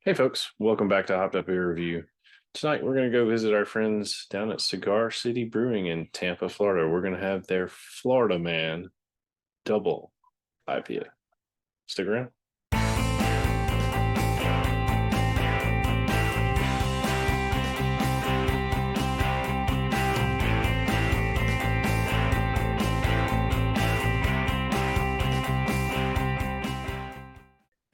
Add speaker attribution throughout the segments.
Speaker 1: Hey folks, welcome back to Hopped Up Beer Review. Tonight we're going to go visit our friends down at Cigar City Brewing in Tampa, Florida. We're going to have their Florida Man double IPA. Stick around.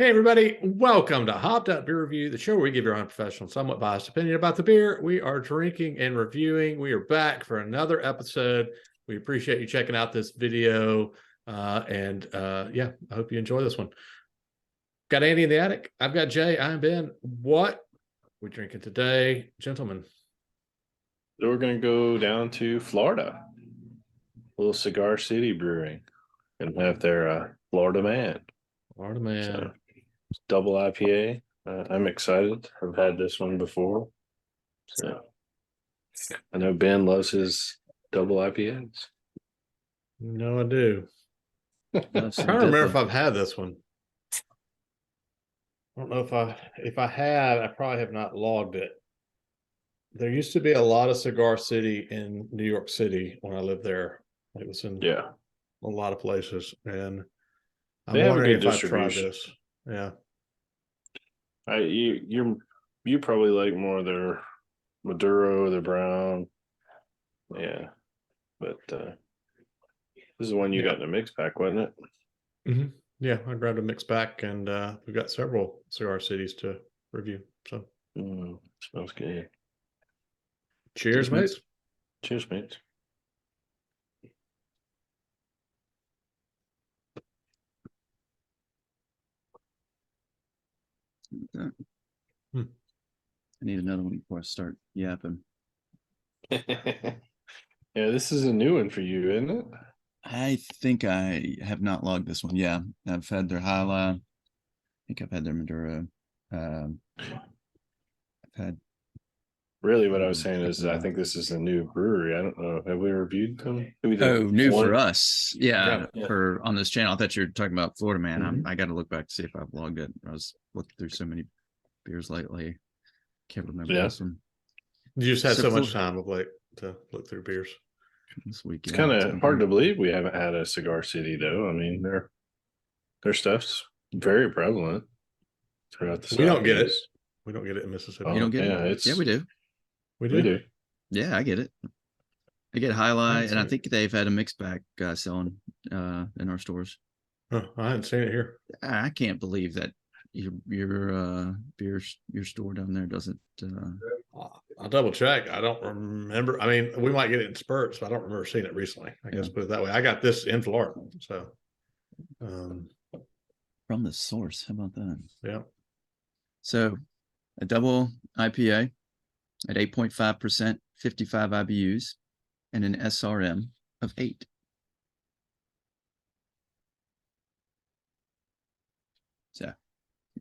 Speaker 2: Hey everybody, welcome to Hopped Up Beer Review, the show where we give your unprofessional, somewhat biased opinion about the beer we are drinking and reviewing. We are back for another episode. We appreciate you checking out this video. Yeah, I hope you enjoy this one. Got Andy in the attic. I've got Jay. I'm Ben. What are we drinking today, gentlemen?
Speaker 1: So we're going to go down to Florida, little Cigar City Brewing, and have their Florida Man.
Speaker 2: Florida Man.
Speaker 1: So, double IPA. I'm excited. I've had this one before. So I know Ben loves his double IPAs.
Speaker 2: No, I do. I'm trying to remember if I've had this one. I don't know if I had, I probably have not logged it. There used to be a lot of Cigar City in New York City when I lived there. It was in a lot of places, and I'm wondering if I've tried this. Yeah.
Speaker 1: You probably like more of their Maduro, their brown. Yeah. But this is the one you got in a mix pack, wasn't it?
Speaker 2: Mm-hmm. Yeah, I grabbed a mix pack, and we've got several Cigar Cities to review. So
Speaker 1: smells good.
Speaker 2: Cheers, mates.
Speaker 1: Cheers, mates.
Speaker 3: I need another one before I start yapping.
Speaker 1: Yeah, this is a new one for you, isn't it?
Speaker 3: I think I have not logged this one. Yeah, I've had their Hyla. I think I've had their Maduro. I've had.
Speaker 1: Really, what I was saying is, I think this is a new brewery. I don't know. Have we reviewed them?
Speaker 3: New for us. Yeah, for on this channel. I thought you were talking about Florida Man. I got to look back to see if I've logged it. I was looking through so many beers lately. Can't remember this one.
Speaker 2: You just had so much time of late to look through beers.
Speaker 3: This week,
Speaker 1: it's kind of hard to believe we haven't had a Cigar City, though. I mean, their stuff's very prevalent throughout the.
Speaker 2: We don't get it. We don't get it in Mississippi.
Speaker 3: You don't get it? Yeah, we do.
Speaker 2: We do.
Speaker 3: Yeah, I get it. I get Highlight, and I think they've had a mixed pack selling in our stores.
Speaker 2: Oh, I haven't seen it here.
Speaker 3: I can't believe that your store down there doesn't.
Speaker 2: I'll double check. I don't remember. I mean, we might get it in spurts, but I don't remember seeing it recently. I guess put it that way. I got this in Florida, so
Speaker 3: from the source. How about that?
Speaker 2: Yeah.
Speaker 3: So a double IPA at 8.5%, 55 IBUs, and an SRM of 8. So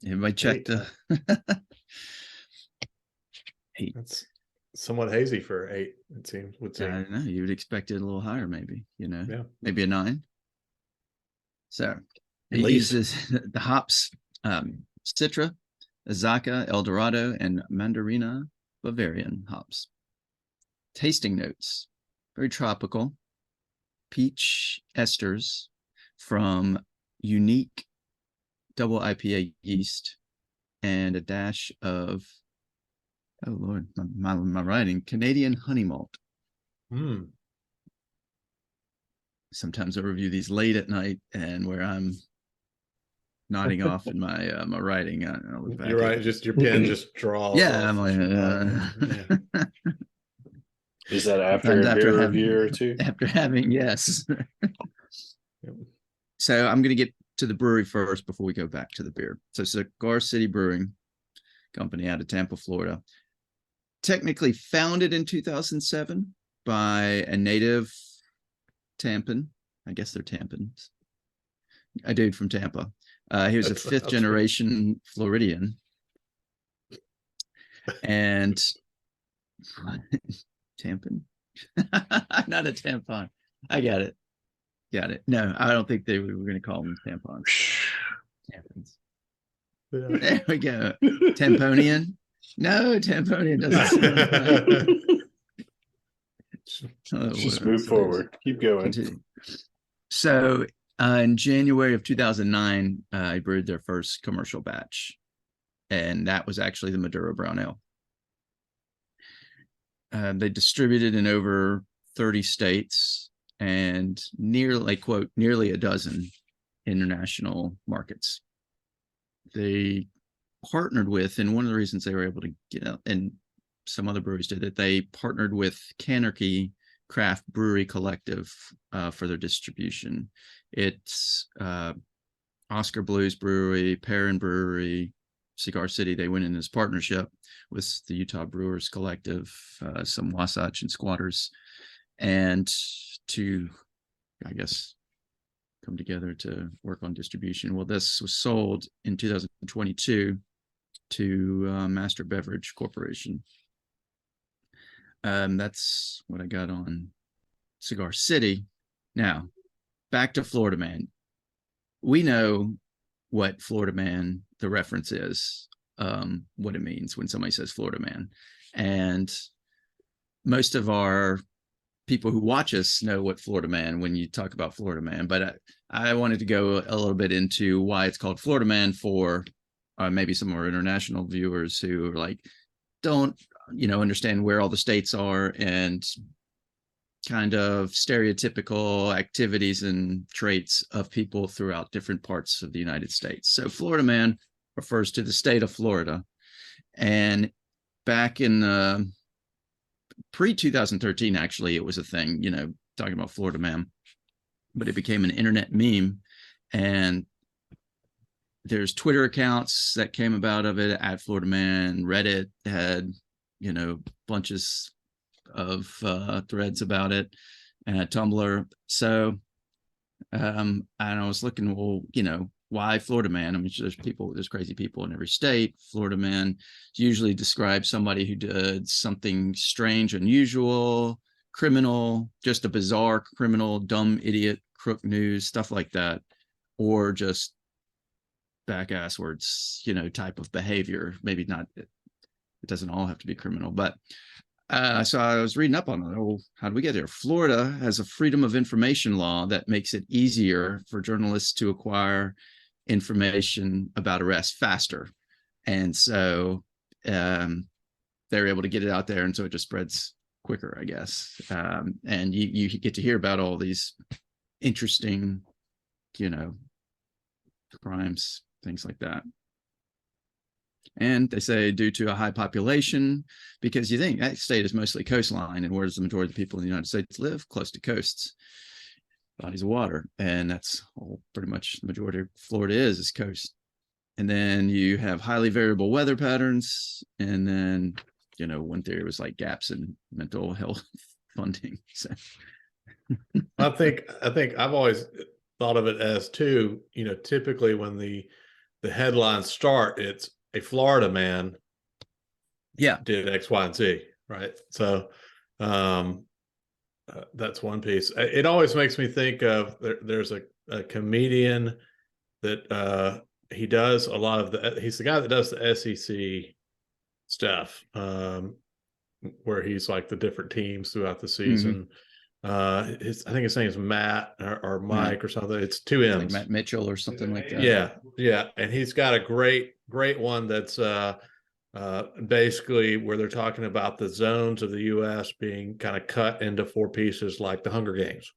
Speaker 3: everybody check the 8.
Speaker 2: That's somewhat hazy for 8, it seems.
Speaker 3: I don't know. You would expect it a little higher, maybe,
Speaker 2: Yeah.
Speaker 3: Maybe a 9. So it uses the hops, Citra, Azaka, El Dorado, and Mandarina Bavarian hops. Tasting notes, very tropical. Peach esters from unique double IPA yeast, and a dash of, oh Lord, my writing, Canadian honey malt. Sometimes I review these late at night, and where I'm nodding off in my my writing, I look back.
Speaker 2: You're right. Just your pen just draws.
Speaker 3: Yeah, I'm like,
Speaker 1: Is that after a beer review or two?
Speaker 3: After having, yes. So I'm going to get to the brewery first before we go back to the beer. So Cigar City Brewing Company out of Tampa, Florida. Technically founded in 2007 by a native Tampan. I guess they're Tampans. A dude from Tampa. He was a fifth generation Floridian. And Tampan? Not a tampon. I got it. No, I don't think they were going to call them tampons. Tampons. There we go. Tamponian? No, Tamponian doesn't sound right. Oh,
Speaker 1: Just
Speaker 3: what
Speaker 1: move
Speaker 3: else?
Speaker 1: forward. Keep going.
Speaker 3: Continue. So in January of 2009, I brewed their first commercial batch, and that was actually the Maduro Brown Ale. They distributed in over 30 states and nearly a dozen international markets. They partnered with, and one of the reasons they were able to get out, and some other breweries did it, they partnered with Canarchy Craft Brewery Collective for their distribution. It's Oscar Blues Brewery, Perrin Brewery, Cigar City. They went in this partnership with the Utah Brewers Collective, some Wasatch and Squatters, and to, I guess, come together to work on distribution. Well, this was sold in 2022 to Master Beverage Corporation. That's what I got on Cigar City. Now, back to Florida Man. We know what Florida Man, the reference is, what it means when somebody says Florida Man. And most of our people who watch us know what Florida Man when you talk about Florida Man. But I wanted to go a little bit into why it's called Florida Man for maybe some of our international viewers who are like, don't understand where all the states are and kind of stereotypical activities and traits of people throughout different parts of the United States. So Florida Man refers to the state of Florida. And back in pre-2013, actually, it was a thing, talking about Florida Man, but it became an internet meme. And there's Twitter accounts that came about of it at Florida Man. Reddit had, bunches of threads about it, and Tumblr. So and I was looking, well, why Florida Man? I mean, there's crazy people in every state. Florida Man usually describes somebody who did something strange, unusual, criminal, just a bizarre criminal, dumb idiot, crook news, stuff like that, or just back-ass words, type of behavior. Maybe not, it doesn't all have to be criminal, but so I was reading up on it. Oh, how do we get there? Florida has a freedom of information law that makes it easier for journalists to acquire information about arrests faster. And so they're able to get it out there. And so it just spreads quicker, I guess. And you get to hear about all these interesting, crimes, things like that. And they say due to a high population, because you think that state is mostly coastline, and where does the majority of the people in the United States live? Close to coasts, bodies of water. And that's all pretty much the majority of Florida is coast. And then you have highly variable weather patterns. And then, one theory was like gaps in mental health funding. So
Speaker 2: I think I've always thought of it as too, typically when the headlines start, it's a Florida man did X, Y, and Z, right? So that's one piece. It always makes me think of there's a comedian that he does a lot of he's the guy that does the SEC stuff, where he's like the different teams throughout the season. I think his name is Matt or Mike or something. It's 2 M's.
Speaker 3: Like Matt Mitchell or something like that.
Speaker 2: Yeah. And he's got a great one that's basically where they're talking about the zones of the U.S. being kind of cut into 4 pieces like the Hunger Games.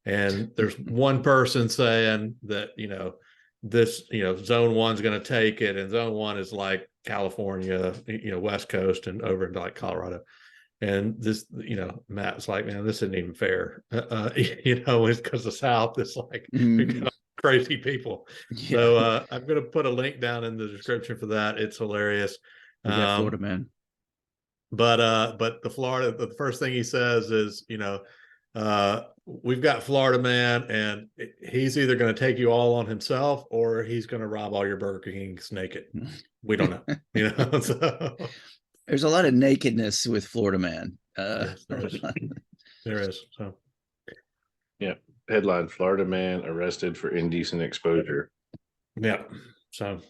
Speaker 2: And there's one person saying that, this, zone 1's going to take it, and zone 1 is like California, West Coast and over into like Colorado. And this, Matt's like, man, this isn't even fair. It's because the South is like crazy people. Yeah. So I'm going to put a link down in the description for that. It's hilarious.
Speaker 3: Florida Man.
Speaker 2: But the first thing he says is, we've got Florida Man, and he's either going to take you all on himself, or he's going to rob all your Burger Kings naked. We don't know. So.
Speaker 3: There's a lot of nakedness with Florida Man.
Speaker 2: Yes, there is. So,
Speaker 1: yeah. Headline: Florida man arrested for indecent exposure.
Speaker 2: Yeah. So,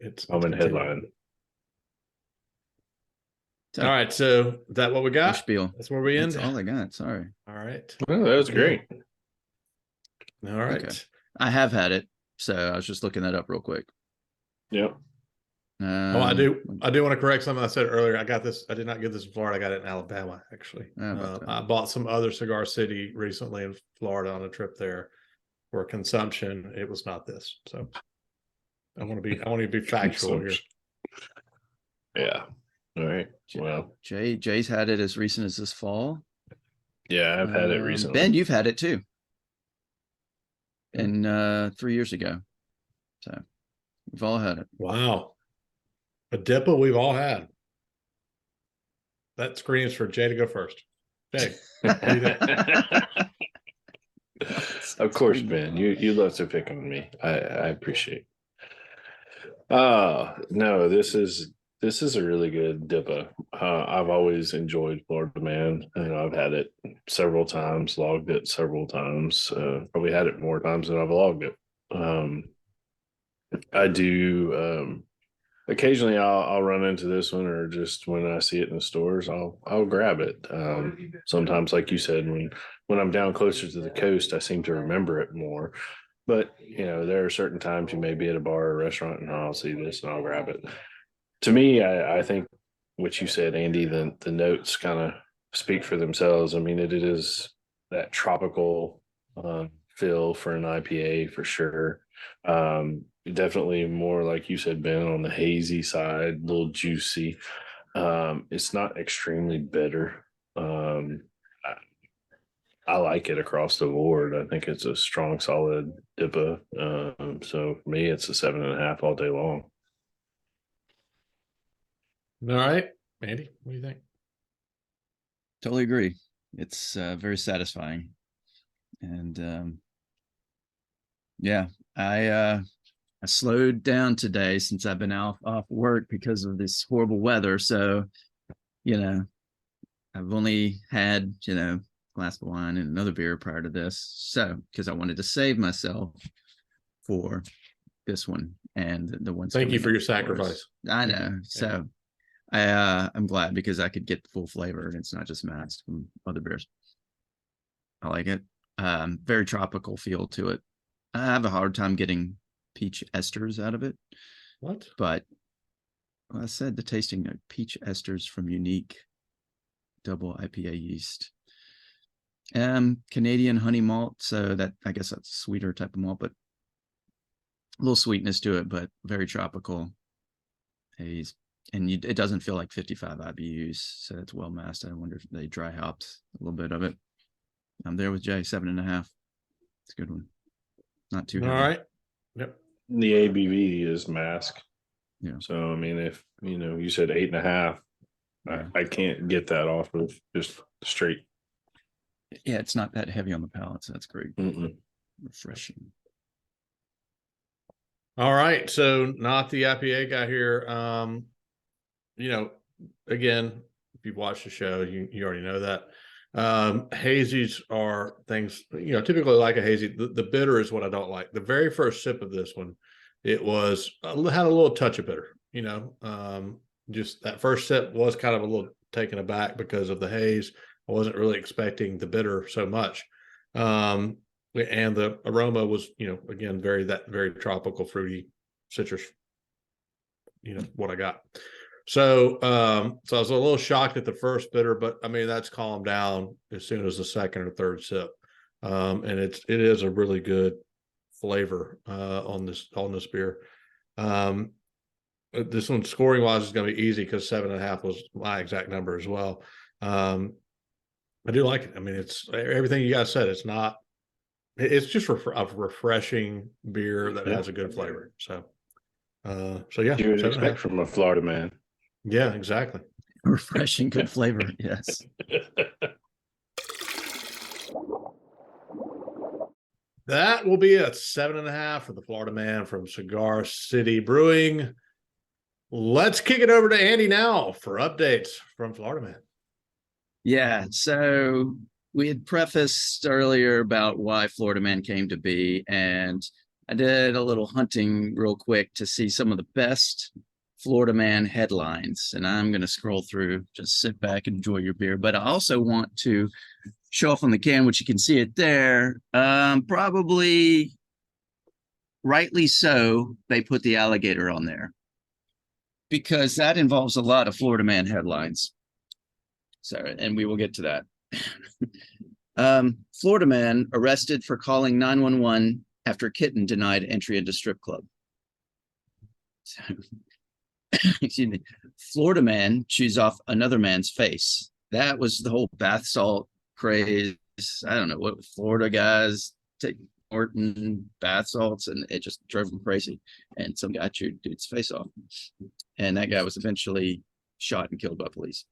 Speaker 2: It's
Speaker 1: Common
Speaker 2: continuing.
Speaker 1: headline.
Speaker 3: So,
Speaker 2: All right, so is that what we
Speaker 3: your
Speaker 2: got?
Speaker 3: spiel.
Speaker 2: That's where we end.
Speaker 3: That's all I got. Sorry.
Speaker 2: All right.
Speaker 1: Oh, that was great.
Speaker 2: All right.
Speaker 3: Okay. I have had it, so I was just looking that up real quick.
Speaker 1: Yep.
Speaker 2: Oh, I do want to correct something I said earlier. I got this. I did not get this in Florida. I got it in Alabama, actually.
Speaker 3: How about that?
Speaker 2: I bought some other Cigar City recently in Florida on a trip there for consumption. It was not this. So I want to be factual here.
Speaker 1: Yeah. All right. Well,
Speaker 3: Jay's had it as recent as this fall.
Speaker 1: yeah, I've had it recently.
Speaker 3: Ben, you've had it too. And 3 years ago. So we've all had it.
Speaker 2: Wow. A DIPA we've all had. That screams for Jay to go first. Jay.
Speaker 1: Of course, Ben. You love to pick on me. I appreciate. No, this is a really good DIPA. I've always enjoyed Florida Man. I've had it several times, logged it several times. Probably had it more times than I've logged it. I do. Occasionally, I'll run into this one, or just when I see it in the stores, I'll grab it. Sometimes, like you said, when I'm down closer to the coast, I seem to remember it more. But there are certain times you may be at a bar or a restaurant, and I'll see this and I'll grab it. To me, I think what you said, Andy, the notes kind of speak for themselves. I mean, it is that tropical feel for an IPA for sure. Definitely more, like you said, Ben, on the hazy side, a little juicy. It's not extremely bitter. I like it across the board. I think it's a strong, solid DIPA. So for me, it's a 7.5 all day long.
Speaker 2: All right. Andy, what do you think?
Speaker 3: Totally agree. It's very satisfying. And yeah, I slowed down today since I've been off work because of this horrible weather. So, I've only had, a glass of wine and another beer prior to this. So, because I wanted to save myself for this one and the ones.
Speaker 2: Thank you for your sacrifice.
Speaker 3: I know. So I'm glad, because I could get the full flavor and it's not just masked from other beers. I like it. Very tropical feel to it. I have a hard time getting peach esters out of it.
Speaker 2: What?
Speaker 3: But I said the tasting of peach esters from Unique double IPA yeast. Canadian honey malt, so that, I guess that's a sweeter type of malt, but a little sweetness to it, but very tropical haze. And it doesn't feel like 55 IBUs, so it's well masked. I wonder if they dry hopped a little bit of it. I'm there with Jay, 7.5. It's a good one. Not too heavy.
Speaker 2: All right. Yep.
Speaker 1: The ABV is mask.
Speaker 3: Yeah.
Speaker 1: So I mean, if you said 8.5,
Speaker 3: Yeah.
Speaker 1: I can't get that off of just straight.
Speaker 3: Yeah, it's not that heavy on the palate, so that's great.
Speaker 1: Mm-mm.
Speaker 3: Refreshing.
Speaker 2: All right. So not the IPA guy here. Again, if you've watched the show, you already know that. Hazies are things, typically like a hazy. The bitter is what I don't like. The very first sip of this one, it was had a little touch of bitter, just that first sip was kind of a little taken aback because of the haze. I wasn't really expecting the bitter so much. And the aroma was, again, very tropical, fruity, citrus, what I got. So I was a little shocked at the first bitter, but I mean, that's calmed down as soon as the second or third sip. And it is a really good flavor on this beer. This one, scoring wise, is going to be easy because 7.5 was my exact number as well. I do like it. I mean, it's everything you guys said. It's just a refreshing beer that has a good flavor. So yeah,
Speaker 1: You would expect from a Florida man.
Speaker 2: Yeah, exactly.
Speaker 3: Refreshing, good flavor. Yes.
Speaker 2: That will be a 7.5 for the Florida Man from Cigar City Brewing. Let's kick it over to Andy now for updates from Florida Man.
Speaker 3: Yeah. So we had prefaced earlier about why Florida Man came to be, and I did a little hunting real quick to see some of the best Florida Man headlines, and I'm going to scroll through. Just sit back and enjoy your beer. But I also want to show off on the can, which you can see it there. Probably rightly so, they put the alligator on there because that involves a lot of Florida Man headlines. So, and we will get to that. Florida Man arrested for calling 911 after kitten denied entry into strip club. So, excuse me. Florida Man chews off another man's face. That was the whole bath salt craze. I don't know what Florida guys take Morton bath salts, and it just drove them crazy. And some guy chewed dude's face off, and that guy was eventually shot and killed by police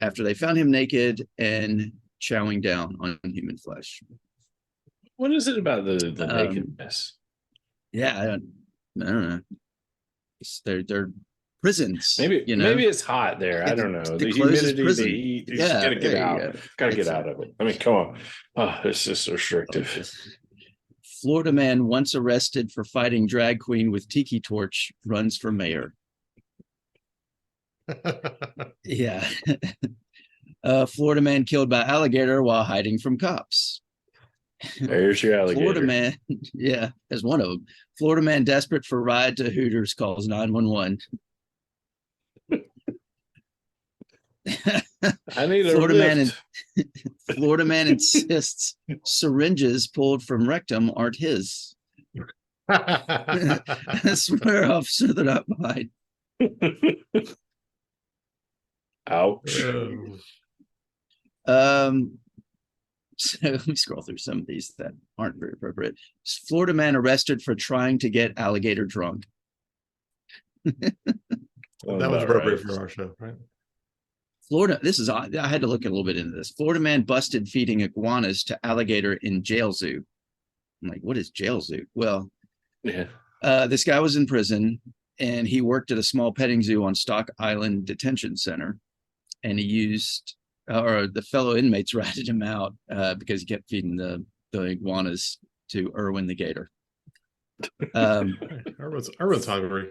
Speaker 3: after they found him naked and chowing down on human flesh.
Speaker 1: What is it about the nakedness?
Speaker 3: Yeah, I don't know. They're prisons.
Speaker 1: Maybe
Speaker 3: you know?
Speaker 1: maybe it's hot there. I don't know. The
Speaker 3: closest
Speaker 1: humidity,
Speaker 3: prison.
Speaker 1: the heat. You
Speaker 3: Yeah,
Speaker 1: just gotta get
Speaker 3: there you
Speaker 1: out.
Speaker 3: go.
Speaker 1: Gotta
Speaker 3: It's
Speaker 1: get out of it. I mean, come on. Oh, it's just restrictive.
Speaker 3: Florida man once arrested for fighting drag queen with tiki torch runs for mayor. Yeah. Florida man killed by alligator while hiding from cops.
Speaker 1: There's your alligator.
Speaker 3: Florida man, yeah, there's one of them. Florida man desperate for ride to Hooters calls 911.
Speaker 1: I need a
Speaker 3: Florida
Speaker 1: lift.
Speaker 3: Florida man insists syringes pulled from rectum aren't his. I swear, officer, they're not mine.
Speaker 1: Ouch.
Speaker 3: So let me scroll through some of these that aren't very appropriate. Florida man arrested for trying to get alligator drunk.
Speaker 2: That was appropriate for our show, right?
Speaker 3: Florida, this is odd. I had to look a little bit into this. Florida man busted feeding iguanas to alligator in jail zoo. I'm like, what is jail zoo? Well,
Speaker 1: Yeah.
Speaker 3: This guy was in prison and he worked at a small petting zoo on Stock Island Detention Center. And he used, or the fellow inmates ratted him out because he kept feeding the iguanas to Irwin the gator.
Speaker 2: Irwin's hungry.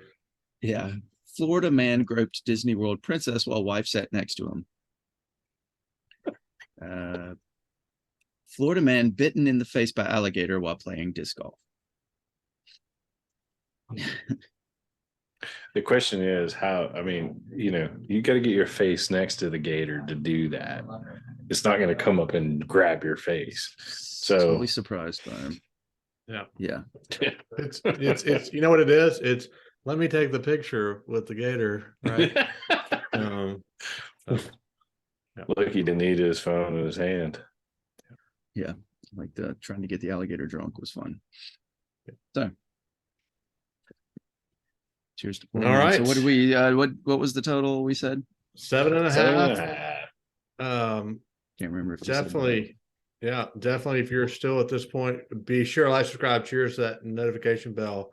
Speaker 3: Yeah. Florida man groped Disney World princess while wife sat next to him. Florida man bitten in the face by alligator while playing disc golf.
Speaker 1: The question is how, I mean, you got to get your face next to the gator to do that. It's not going to come up and grab your face. So
Speaker 3: Totally surprised by him.
Speaker 2: Yeah.
Speaker 3: Yeah.
Speaker 2: It's you know what it is? It's let me take the picture with the gator, right?
Speaker 1: Look, he didn't need his phone in his hand.
Speaker 3: Yeah. Like trying to get the alligator drunk was fun. So cheers to
Speaker 2: All right.
Speaker 3: So what did we what was the total we said?
Speaker 2: 7.5.
Speaker 3: Can't remember if
Speaker 2: Definitely. Yeah, definitely. If you're still at this point, be sure to like, subscribe, cheers that notification bell.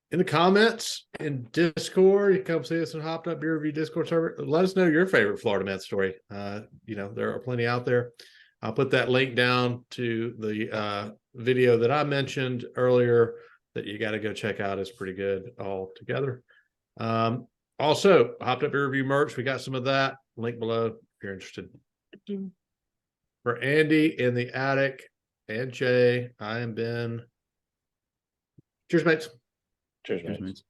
Speaker 2: In the comments, in Discord, you come see us in Hopped Up Beer Review Discord server. Let us know your favorite Florida Man story. There are plenty out there. I'll put that link down to the video that I mentioned earlier that you got to go check out. It's pretty good all together. Also, Hopped Up Beer Review merch. We got some of that. Link below if you're interested. For Andy in the attic and Jay, I am Ben. Cheers, mates.
Speaker 1: Cheers,
Speaker 3: Cheers,
Speaker 1: man.
Speaker 3: mates.